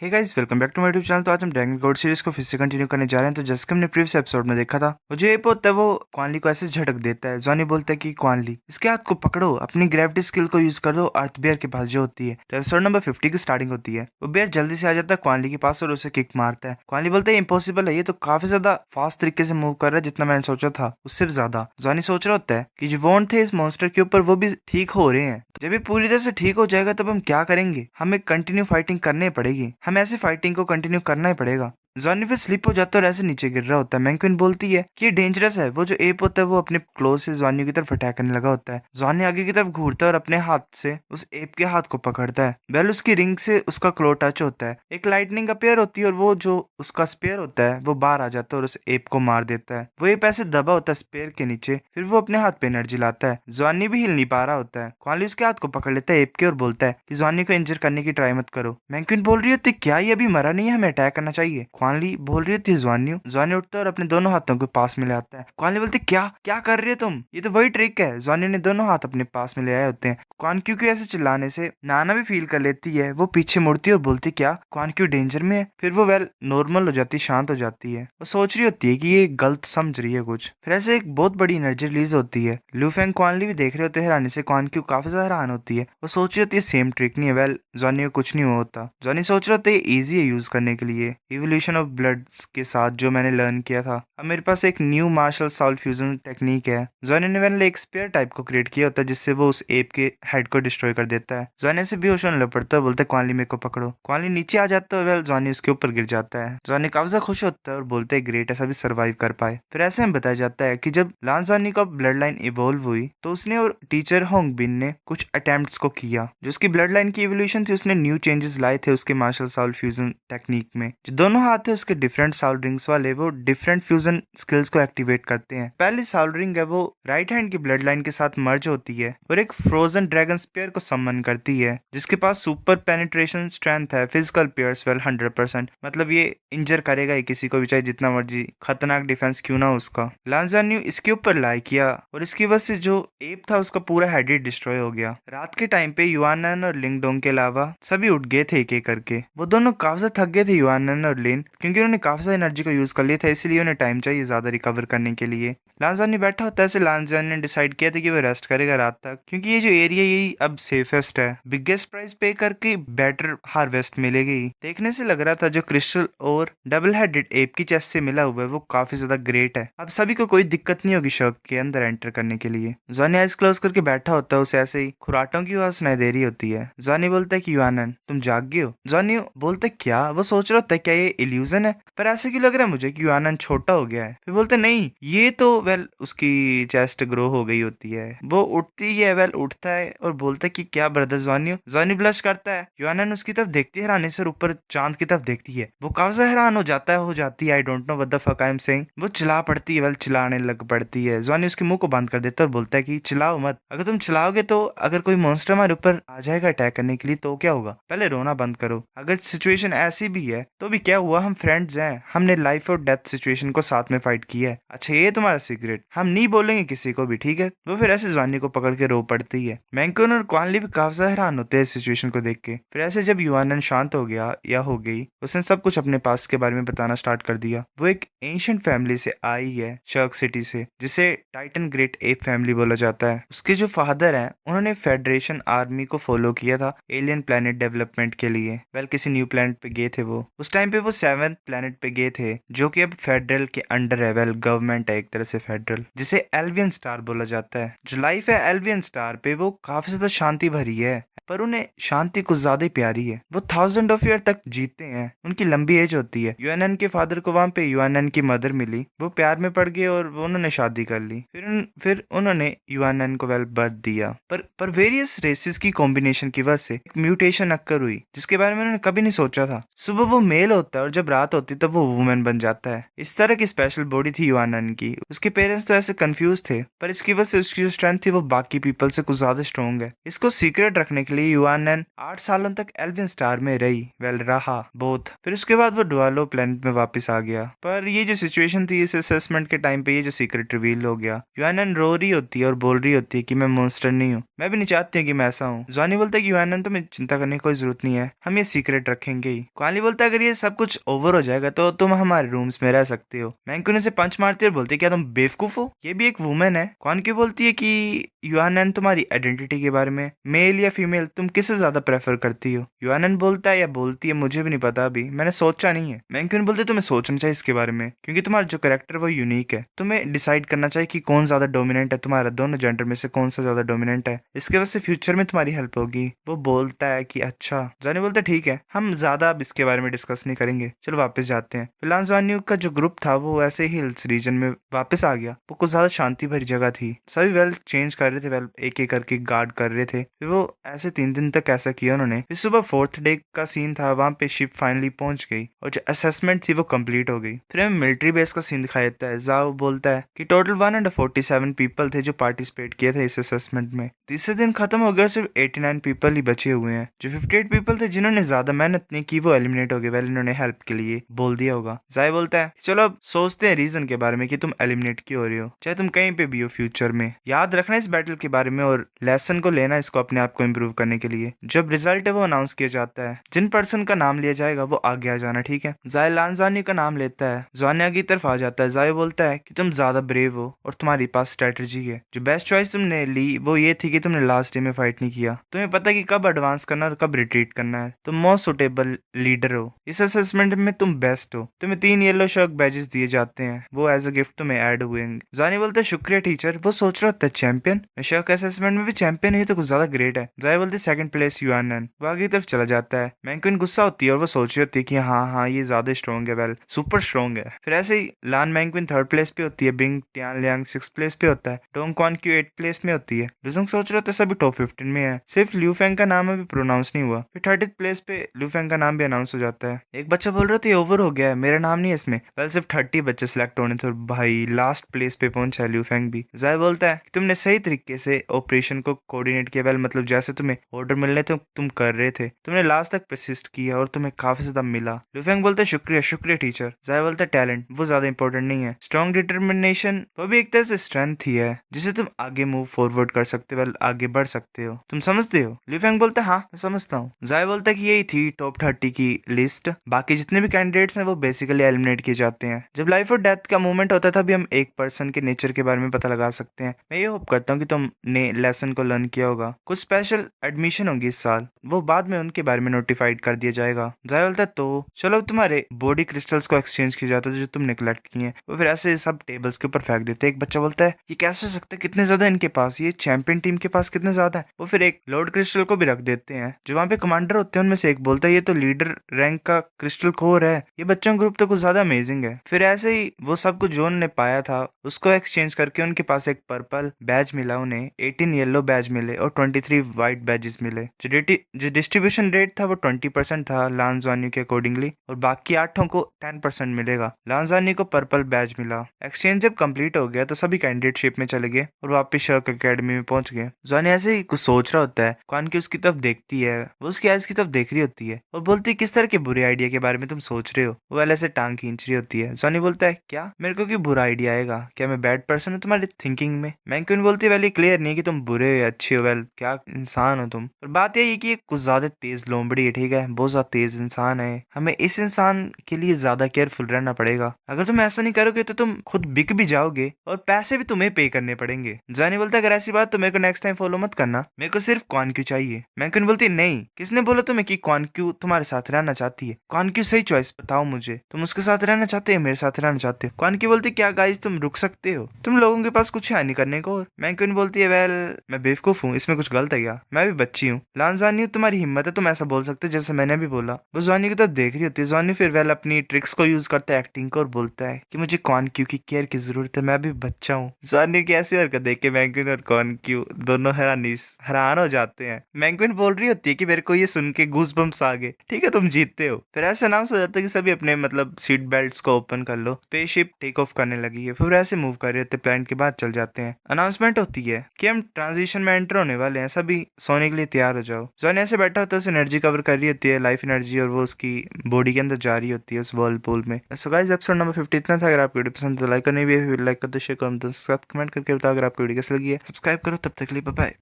Hey guys, welcome back to my YouTube channel. तो आज हम ड्रैगन कोड सीरीज को फिर से कंटिन्यू करने जा रहे हैं। तो जैसे कि हमने प्रीवियस एपिसोड में देखा था, वो जो एप होता है वो क्वानली को ऐसे झटक देता है। जॉनी बोलता है कि क्वानली, इसके हाथ को पकड़ो, अपनी ग्रेविटी स्किल को यूज कर दो अर्थ बेयर के पास जो होती है। तो एपिसोड नंबर 50 की स्टार्टिंग होती है। वो बेयर जल्दी से आ जाता है क्वानली के पास और उसे किक मारता है। क्वानली बोलता है इम्पॉसिबल है, ये तो काफी ज्यादा फास्ट तरीके से मूव कर रहा है, जितना मैंने सोचा था उससे भी ज्यादा। जॉनी सोच रहा होता है कि जो वॉन्ट थे इस मॉन्स्टर के ऊपर वो भी ठीक हो रहे हैं। जब ये पूरी तरह से ठीक हो जाएगा तब हम क्या करेंगे? हमें कंटिन्यू फाइटिंग करनी पड़ेगी, हम ऐसे फाइटिंग को कंटिन्यू करना ही पड़ेगा। जॉनी फिर स्लिप हो जाता है और ऐसे नीचे गिर रहा होता है। मैंक्विन बोलती है कि ये डेंजरस है। वो जो एप होता है वो अपने क्लोज से जॉनी की तरफ अटैक करने लगा होता है। जॉनी आगे की तरफ घूरता है और अपने हाथ से उस एप के हाथ को पकड़ता है। वेल उसकी रिंग से उसका क्लो टच होता है, एक लाइटनिंग अपीयर होती है और वो जो उसका स्पेयर होता है वो बाहर आ जाता है और उस एप को मार देता है। वो एप ऐसे दबा होता है स्पेयर के नीचे। फिर वो अपने हाथ पे एनर्जी लाता है। जॉनी भी हिल नहीं पा रहा होता है। क्वानली उसके हाथ को पकड़ लेता है एप के और बोलता है कि जॉनी को इंजर करने की ट्राई मत करो। मैंक्विन बोल रही होती क्या ये अभी मरा नहीं है, हमें अटैक करना चाहिए। क्वानली बोल रही होती जॉनी उठता है और अपने दोनों हाथों को पास में ले आता है। क्वानली बोलती क्या क्या कर रही हो तुम, ये तो वही ट्रिक है। जॉनी ने दोनों हाथ अपने पास में ले आए होते हैं। क्वानक्यू के ऐसे चिल्लाने से नाना भी फील कर लेती है। वो पीछे मुड़ती है और बोलती क्या क्वानक्यू डेंजर में है। फिर वो वेल नॉर्मल हो जाती, शांत हो जाती है। वो सोच रही होती है कि ये गलत समझ रही है कुछ। फिर ऐसे एक बहुत बड़ी एनर्जी रिलीज होती है। लूफेंग क्वानली भी देख रहे होते हैं हैरानी से। क्वानक्यू काफी ज्यादा हैरान होती है। वो सोच रही होती है सेम ट्रिक नहीं है। वेल जॉनी को कुछ नहीं हुआ होता। जॉनी सोच रहा होता है इजी है यूज करने के लिए। इवोल्यूशन ऑफ ब्लड के साथ जो मैंने लर्न किया था, अब मेरे पास एक new martial soul fusion technique है। जॉनी ने वेल एक स्पेयर टाइप को क्रिएट किया होता है जिससे वो उस एप के हेड को डिस्ट्रॉय कर देता है। जॉनी से बेहोश होने लग पड़ता है, बोलता है क्वानली मेरे को पकड़ो। क्वानली नीचे आ जाता है। वेल जॉनी उसके ऊपर गिर जाता है। जॉनी काफी ज्यादा खुश होता है और बोलते है ग्रेट, ऐसा भी सर्वाइव कर पाए। फिर ऐसे में बताया जाता है कि जब लांस जॉनी का ब्लड लाइन इवोल्व हुई तो उसने और टीचर होंग बिन ने कुछ अटेम्प्ट्स को किया। जो उसकी ब्लड लाइन की इवोल्यूशन थी उसने न्यू चेंजेस लाए थे उसके मार्शल साउल फ्यूजन टेक्निक में। जो दोनों हाथ थे उसके डिफरेंट साउल रिंग्स वाले, वो डिफरेंट फ्यूजन स्किल्स को एक्टिवेट करते हैं। पहली साउल रिंग है वो राइट हैंड की ब्लड लाइन के साथ मर्ज होती है और एक फ्रोजन ड्रैगन स्पेयर को सम्मन करती है जिसके पास सुपर पेनिट्रेशन स्ट्रेंथ है। फिजिकल पेयर्स वेल 100%, मतलब ये इंजर करेगा ही किसी को भी, चाहे जितना मर्जी खतरनाक डिफेंस क्यों ना हो उसका। लांजान्यू इसके ऊपर लाई किया और इसकी वजह से जो एप था उसका पूरा हेड ही डिस्ट्रॉय हो गया। रात के टाइम पे युआनन और लिंगडोंग के अलावा सभी उठ गए थे एक एक करके। वो दोनों काफी ज्यादा थक गए थे युआनन और लिन, क्योंकि उन्होंने काफी ज्यादा एनर्जी को यूज कर लिया था, इसलिए उन्हें टाइम चाहिए ज्यादा रिकवर करने के लिए। लांजान बैठा होता है, ऐसे लांजान ने डिसाइड किया था कि वो रेस्ट करेगा रात तक, क्योंकि ये जो एरिया यही अब सेफेस्ट है। बिगेस्ट प्राइस पे करके बेटर हार्वेस्ट मिलेगी। देखने से लग रहा था जो क्रिस्टल और डबल हेडेड एप की चेस्ट से मिला हुआ है वो काफी ज्यादा ग्रेट है। अब सभी को कोई दिक्कत नहीं होगी शॉप के अंदर एंटर करने के लिए। जॉनी आइज क्लोज करके बैठा होता है, उसे ऐसे ही खुराटों की आवाज सुनाई दे रही होती है। जॉनी बोलता है कि युआनन तुम जाग गए हो। जॉनी बोलता है क्या? वो सोच रहा होता है क्या ये इल्यूजन है, पर ऐसे क्यों लग रहा है मुझे कि युआनन छोटा हो गया है। फिर बोलते नहीं ये तो वेल उसकी चेस्ट ग्रो हो गई होती है। वो उठती है, वेल उठता है और बोलता है कि क्या ब्रदर जॉनी। जॉनी ब्लश करता है। युआनन उसकी तरफ देखती है हैरानी से और ऊपर चांद की तरफ देखती है। वो काफी हैरान हो जाती है। I don't know what the fuck I am saying. वो चिल्ला पड़ती है, वेल चिल्लाने लग पड़ती है। जॉनी उसके मुंह को बंद कर देता है और बोलता है कि चिल्लाओ मत, अगर तुम चिल्लाओगे तो अगर कोई मॉन्स्टर हमारे ऊपर आ जाएगा अटैक करने के लिए तो क्या होगा, पहले रोना बंद करो। अगर सिचुएशन ऐसी भी है तो भी क्या हुआ, हम फ्रेंड्स हैं, हमने लाइफ और डेथ सिचुएशन को साथ में फाइट किया है। अच्छा ये तुम्हारा सीक्रेट, हम नहीं बोलेंगे किसी को भी, ठीक है। वो फिर ऐसे जॉनी को पकड़ के रो पड़ती है। मैंक्विन और क्वानली भी काफी हैरान होते हैं इस सिचुएशन को देख के। फिर ऐसे जब युआनन शांत हो गया या हो गई, उसने सब कुछ अपने पास के बारे में बताना स्टार्ट कर दिया। वो एक एंशिएंट फैमिली से आई है, शर्क सिटी से, जिसे टाइटन ग्रेट एप फैमिली बोला जाता है। उसके जो फादर हैं उन्होंने फेडरेशन आर्मी को फॉलो किया था एलियन प्लेनेट डेवलपमेंट के लिए। वेल किसी न्यू प्लेनेट पे गए थे वो। उस टाइम पे वो 7th प्लेनेट पे गए थे जो कि अब फेडरल के अंडर है। वेल गवर्नमेंट है एक तरह से फेडरल, जिसे एल्वियन स्टार बोला जाता है। जो लाइफ है एल्वियन स्टार पे वो काफी ज्यादा शांति भरी है, पर उन्हें शांति कुछ ज्यादा ही प्यारी है। वो 1000 ऑफ ईयर तक जीते हैं, उनकी लंबी एज होती है। यूएनएन के फादर को वहां पे यूएनएन की मदर मिली, वो प्यार में पड़ गए और वो उन्होंने शादी कर ली। फिर उन्होंने यूएनएन को वेल बर्थ दिया। पर वेरियस रेसेस की कॉम्बिनेशन की वजह से एक म्यूटेशन अक्कर हुई जिसके बारे में उन्होंने कभी नहीं सोचा था। सुबह वो मेल होता है और जब रात होती तब वो वुमेन बन जाता है। इस तरह की स्पेशल बॉडी थी युआनन की। उसके पेरेंट्स तो ऐसे कंफ्यूज थे, पर इसकी वजह से उसकी जो स्ट्रेंथ थी वो बाकी पीपल से कुछ ज्यादा स्ट्रॉन्ग है। इसको सीक्रेट रखने के लिए युआनन 8 सालों तक एल्विन स्टार में रहा बोथ। फिर उसके बाद वो डुआलो प्लेनेट में वापस आ गया। पर ये जो सिचुएशन थी, इस असेसमेंट के टाइम पे ये जो सीक्रेट रिवील हो गया। युआनन रो रही होती है और बोल रही होती है कि मैं मॉन्स्टर नहीं हूँ, मैं भी नहीं चाहती हूँ कि मैं ऐसा हूँ। जॉनी बोलता है कि युआनन तुम्हें चिंता करने की कोई जरूरत नहीं है, हम ये सीक्रेट रखेंगे ही। क्वानली बोलता है अगर ये सब कुछ ओवर हो जाएगा तो तुम हमारे रूम्स में रह सकते हो। मैंकुन उसे पंच मारती है और बोलती है क्या तुम बेवकूफ हो, ये भी एक वुमेन है। क्वानकी बोलती है कि युआनन तुम्हारी आइडेंटिटी के बारे में, मेल या फीमेल, तुम किसे ज्यादा प्रेफर करती हो। युआनन बोलता है या बोलती है मुझे भी नहीं पता, अभी मैंने सोचा नहीं है। मैंकुन बोलते तुम्हें सोचना चाहिए इसके बारे में, क्योंकि तुम्हारा जो कैरेक्टर वो यूनिक है। तुम्हें डिसाइड करना चाहिए कि कौन ज्यादा डोमिनेंट है, तुम्हारा दोनों जेंडर में से कौन सा ज्यादा डोमिनेंट है। इसके वजह से फ्यूचर में तुम्हारी हेल्प होगी। वो बोलता है कि अच्छा। जॉनी बोलता है ठीक है, हम ज्यादा अब इसके बारे में डिस्कस नहीं करेंगे, चलो वापस जाते हैं। फिलहाल जॉनी का जो ग्रुप था वो ऐसे ही हिल्स रीजन में वापस आ गया। वो कुछ ज्यादा शांति भरी जगह थी। सभी वेल चेंज कर रहे थे, वेल एक एक करके गार्ड कर रहे थे। फिर वो ऐसे 3 दिन तक ऐसा किया उन्होंने। फिर सुबह 4th डे का सीन था, वहां पे शिप फाइनली पहुंच गई और जो असेसमेंट थी वो कंप्लीट हो गई। फिर हमें मिलिट्री बेस का सीन दिखाया जाता है। जाओ बोलता है कि टोटल 147 पीपल थे जो पार्टिसिपेट किए थे इस असेसमेंट में। तीसरे दिन खत्म हो गया, सिर्फ 89 पीपल ही बचे हुए हैं। जो 58 पीपल थे जिन्होंने ज्यादा मेहनत नहीं की वो एलिमिनेट हो गए। वेल इन्होंने हेल्प के लिए बोल दिया होगा। जाय बोलता है चलो अब सोचते हैं रीजन के बारे में कि तुम एलिमिनेट क्यों हो रहे हो, चाहे तुम कहीं पे भी हो फ्यूचर में। याद रखना इस बैटल के बारे में और लेसन को लेना इसको अपने आप को इम्प्रूव करने के लिए। जब रिजल्ट है वो अनाउंस किया जाता है, जिन पर्सन का नाम लिया जाएगा वो आगे आ जाना, ठीक है। जाय लानजानी का नाम लेता है, जानिया की तरफ आ जाता है। जाय बोलता है कि तुम ज्यादा ब्रेव हो और तुम्हारे पास स्ट्रेटजी है। जो बेस्ट चॉइस तुमने ली वो ये थी कि तुमने लास्ट डे में फाइट नहीं किया। तुम्हें पता है कि कब एडवांस करना और कब रिट्रीट करना है। तुम मोस्ट सुटेबल लीडर हो। इस असेसमेंट में तुम बेस्ट हो। तुम्हें 3 येलो शर्क बैजेस दिए जाते हैं, वो एज अ गिफ्ट तुम्हें ऐड हुए। जानी बोलता है शुक्रिया टीचर। वो सोच रहा था चैंपियन, मैं शर्क असेसमेंट में भी चैंपियन है तो कुछ ज्यादा ग्रेट है। जाय बोलते सेकंड प्लेस युआनन। वो आगे की तरफ चला जाता है। मैंकुइन गुस्सा होती है और वो सोच रही होती है कि हाँ ये ज्यादा स्ट्रॉन्ग है, वेल सुपर स्ट्रॉन्ग है। फिर ऐसे ही लान मैंकुइन 3rd प्लेस पे होती है। Bing Tian Liang 6th place पे होता है। Dong Kuan Q 8th place में होती है। रिजंग सोच रहा था सभी टॉप 15 में है, सिर्फ ल्यू फेंग का नाम अभी प्रोनाउंस नहीं हुआ। फिर 30th प्लेस पे ल्यू फेंग का नाम भी अनाउंस हो जाता है। एक बच्चा बोल रहा था ये ओवर हो गया है, मेरा नाम नहीं है इसमें। वेल सिर्फ 30 बच्चे सिलेक्ट होने थे और भाई लास्ट प्लेस पे पहुंचा ल्यू फेंग भी। जाय बोलता है तुमने सही तरीके से ऑपरेशन को कोऑर्डिनेट किया। वेल मतलब जैसे तुम्हें ऑर्डर मिलने थे तुम कर रहे थे, तुमने लास्ट तक परसिस्ट किया और तुम्हें काफी ज्यादा मिला। लू फेंग बोलता है शुक्रिया शुक्रिया टीचर। जाय बोलता है टैलेंट वो ज्यादा इंपॉर्टेंट नहीं है, स्ट्रॉन्ग डिटर्मिनेशन वो भी एक तरह से स्ट्रेंथ ही है जिसे तुम आगे मूव फॉरवर्ड कर सकते हो, वेल आगे बढ़ सकते हो। तुम समझते हो? लू फेंग बोलता है हाँ मैं समझता हूँ। जाय बोलता है कि यही थी टॉप 30 की लिस्ट। बाकी जितने भी कैंडिडेट्स हैं वो बेसिकली एलिमिनेट किए जाते हैं। जब लाइफ और डेथ का मूवमेंट होता है तभी हम एक पर्सन के नेचर के बारे में पता लगा सकते हैं। मैं ये होप करता हूँ कि तुमने लेसन को लर्न किया होगा। कुछ स्पेशल एडमिशन होंगी इस साल, वो बाद में उनके बारे में नोटिफाइड कर दिया जाएगा। जाय बोलता है तो चलो तुम्हारे बॉडी क्रिस्टल्स को एक्सचेंज किया जाता है जो तुमने कलेक्ट किए हैं। वो फिर ऐसे सब टेबल्स के ऊपर फेंक देते हैं। एक बच्चा बोलता है ये कैसे हो सकता है, कितने ज्यादा इनके पास, ये चैंपियन टीम के पास कितने ज्यादा है। वो फिर एक लॉर्ड क्रिस्टल को भी रख देते हैं। जो वहाँ पे कमांडर होते हैं उनमें से एक बोलता है ये तो लीडर रैंक का क्रिस्टल कोर है, ये बच्चों ग्रुप तो कुछ ज्यादा अमेजिंग है। फिर ऐसे ही वो सब कुछ जो उन्होंने पाया था उसको एक्सचेंज करके उनके पास एक पर्पल बैज मिला, उन्हें 18 येलो बैज मिले और 23 व्हाइट बैजेस मिले। जो डिस्ट्रीब्यूशन रेट था वो 20% था लांजानी के अकॉर्डिंगली, और बाकी 8 को 10% मिलेगा। लांजानी को पर्पल बैज मिला। एक्सचेंज जब कंप्लीट हो गया तो सभी कैंडिडेट शिप में चले गए और वापस शर्क अकेडमी में पहुंच गए। जानी ऐसे ही कुछ सोच रहा होता है। क्वान की उसकी तरफ देखती है, वो उसकी आइज की तरफ देख रही होती है और बोलती है किस तरह के बुरे आइडिया के बारे में तुम सोच रहे हो। वो वाले से टांग खींच रही होती है। जानी बोलता है क्या मेरे को क्यों बुरा आइडिया आएगा, क्या मैं बैड पर्सन हूँ तुम्हारी थिंकिंग में। मैंकुइन बोलती है वेल क्लियर नहीं कि तुम बुरे हो या अच्छे हो, वेल क्या इंसान हो तुम। पर बात यही है कि ये कुछ ज्यादा तेज लोमड़ी है, ठीक है, बहुत ज्यादा तेज इंसान है। हमें इस इंसान के लिए ज्यादा केयरफुल रहना पड़ेगा। अगर तुम ऐसा नहीं करोगे तो तुम खुद बिक भी जाओगे और पैसे भी तुम्हें पे करने पड़ेंगे। जानी बोलता है अगर ऐसी बात तो मेरे को नेक्स्ट टाइम फॉलो मत करना, मेरे को सिर्फ क्वान क्यू चाहिए। मैंकुइन बोलती है नहीं, किसने बोला तुम्हें कि क्वान क्यू तुम्हारे साथ रहना चाहती है। क्वान क्यू सही चॉइस बताओ मुझे, तुम उसके साथ रहना चाहते हो मेरे साथ रहना चाहते हो। क्वान क्यू बोलती क्या गाइस तुम रुक सकते हो, तुम लोगों के पास कुछ है नहीं करने को। मैंकुइन बोलती है वेल मैं बेवकूफ हूँ, इसमें कुछ गलत है क्या? मैं भी बच्ची हूँ। लान जानी तुम्हारी हिम्मत है तुम ऐसा बोल सकते हो जैसे मैंने भी बोला। वो जॉनी की तरफ देख रही होती है। जॉनी फिर वेल अपनी ट्रिक्स को यूज करता है एक्टिंग को और बोलता है कि मुझे कौन क्यू की केयर की जरूरत है, मैं भी बच्चा हूँ। जॉनी की ऐसी हरकत देख के मैंक्विन और कौन क्यू दोनों हैरान हो जाते हैं। मैंक्विन बोल रही होती है कि मेरे को ये सुन के गूज बम्स आ गए। ठीक है तुम जीतते हो। फिर ऐसे अनाउंस हो जाता है कि सभी अपने मतलब सीट बेल्ट्स को ओपन कर लो, स्पेसशिप टेक ऑफ करने लगी है। फिर ऐसे मूव कर रहे होते प्लान के बाद चल जाते हैं। अनाउंसमेंट होती है कि हम ट्रांजिशन में एंटर होने वाले हैं, सभी सोने के लिए तैयार हो जाओ। जॉन ऐसे बैठा होता है, उसे एनर्जी कवर कर रही होती है, लाइफ एनर्जी, और वो उसकी बॉडी के अंदर जा रही होती है उस वर्लपूल में। सो गाइस एपिसोड नंबर 50 इतना था। अगर आपको वीडियो पसंद तो लाइक करनी भी, लाइक कर दो, शेयर कर दो, साथ कमेंट करके बताओ अगर आपको वीडियो कैसी लगी है। सब्सक्राइब करो, तब तक के लिए बाय बाय।